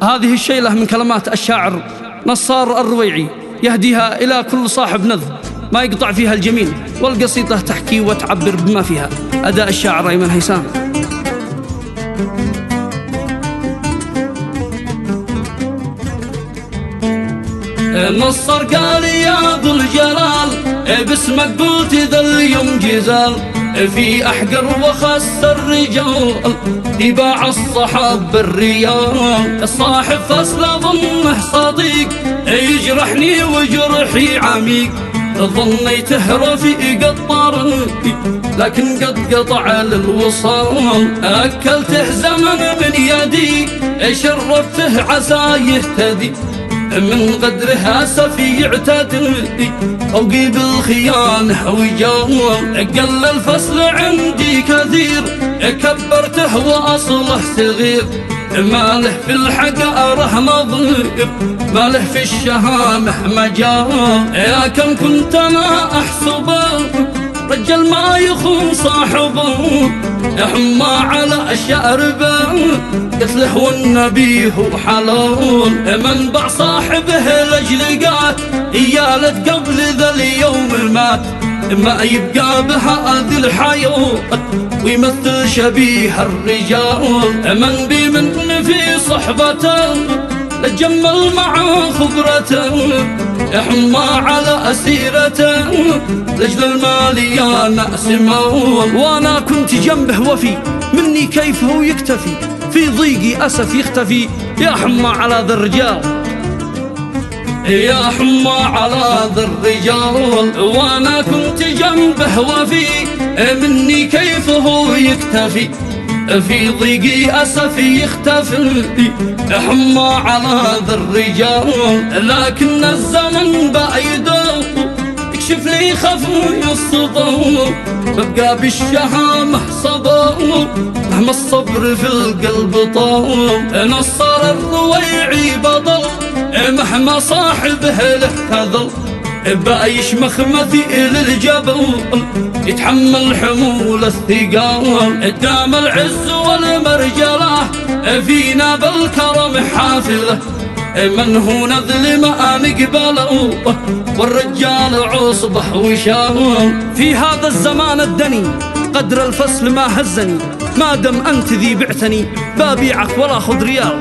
هذه الشيلة من كلمات الشاعر نصار الرويعي، يهديها إلى كل صاحب نظم ما يقطع فيها الجميل، والقصيدة تحكي وتعبر بما فيها. أداء الشاعر أيمن هيثم. نصر قال يا ذو الجلال باسمك قلت ذا اليوم جزال، في أحقر وخس الرجال تباع الصحاب بالريال، الصاحب فصل ظنه صديق يجرحني وجرحي عميق، ظنيته رفيق الطريق لكن قد قطع للوصال، أكلته زمن من يدي شرفته عسى يهتدي، من قدره اسف يعتدي فوقي بالخيانة وجال، قل الفصل عندي كثير كبرته واصله صغير، ما له في الحقاره نظير ما له في الشهامة مجال، يا كم كنت انا احسبه رجل ما يخون صاحبه، حما على الشاربه قتله والنبي هو حلال، منبع صاحبه لجلقات ايالت قبل ذا اليوم مات، ما يبقى بهذه الحياة ويمثل شبيه الرجال، من بمن في صحبته لجمل مع خبرته، حما على أسيرته لجل المال يا ناس مول، وانا كنت جنبه وفي مني كيف هو يكتفي، في ضيقي أسف يختفي، يا حما على ذا الرجال يا حما على ذا الرجال، وانا كنت جنبه وفي مني كيف هو يكتفي، في ضيقي أسف يختفي، حما على ذا الرجال، لكن الزمن بعيده يكشف لي خفي الصدى، ببقى بالشهامة صدى مهما الصبر في القلب طال، نصر الرويعي بطل مهما صاحبه له كذل، بايش مخمثي للجبل يتحمل حمول الثقال، دام العز والمرجله فينا بالكرم حافله، من هو نذل ما نقبله والرجال عصبه وشال، في هذا الزمان الدني قدر الفصل ما هزني، ما دم أنت ذي بعتني بابيعك ولا خذ ريال،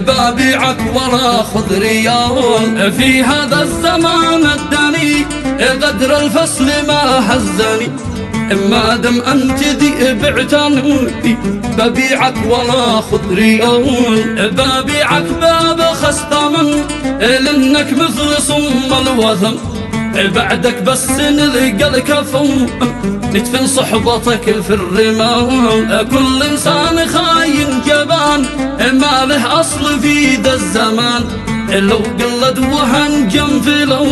بابيعك ولا خذ ريال، في هذا الزمان الدني قدر الفصل ما هزني، ما دم أنت ذي بعتني بابيعك ولا خذ ريال، بابيعك باب خستمن لأنك مثل صم الوثن، بعدك بس نلقى الكفن ندفن صحبتك في الرمال، كل إنسان خاين جبان ما له أصل في ذا الزمان، لو قلد وهن جنفلو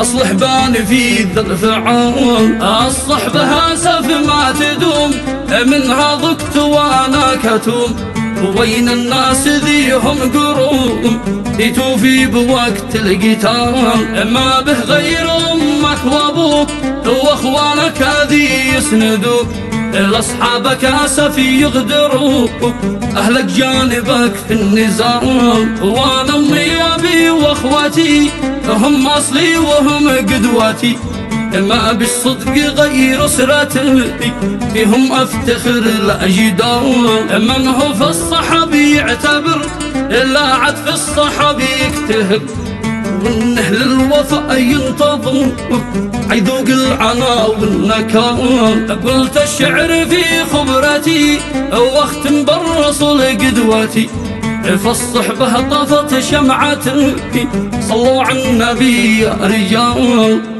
أصلح بان في ذا الفعال، الصحبة أسف ما تدوم منها ضقت وأنا كتوم، وين الناس ذيهم قروم يتوفي بوقت القتال، ما به غير أمك وأبوك وأخوانك هذي يسندوك، لأصحابك أسف يغدروك أهلك جانبك في النزال، وأنا أمي أبي وأخواتي هم أصلي وهم قدوتي، ما بالصدق غير أسرتي فيهم أفتخر لا جدال، من هو في الصحب يعتبر لا عد في الصحب يكتهب، ومن أهل الوفاء ينتظر عيذوق العنا والنكال، قلت الشعر في خبرتي واختم بالرسول قدوتي، فالصحبة طفت شمعتي صلوا على النبي يا رجال.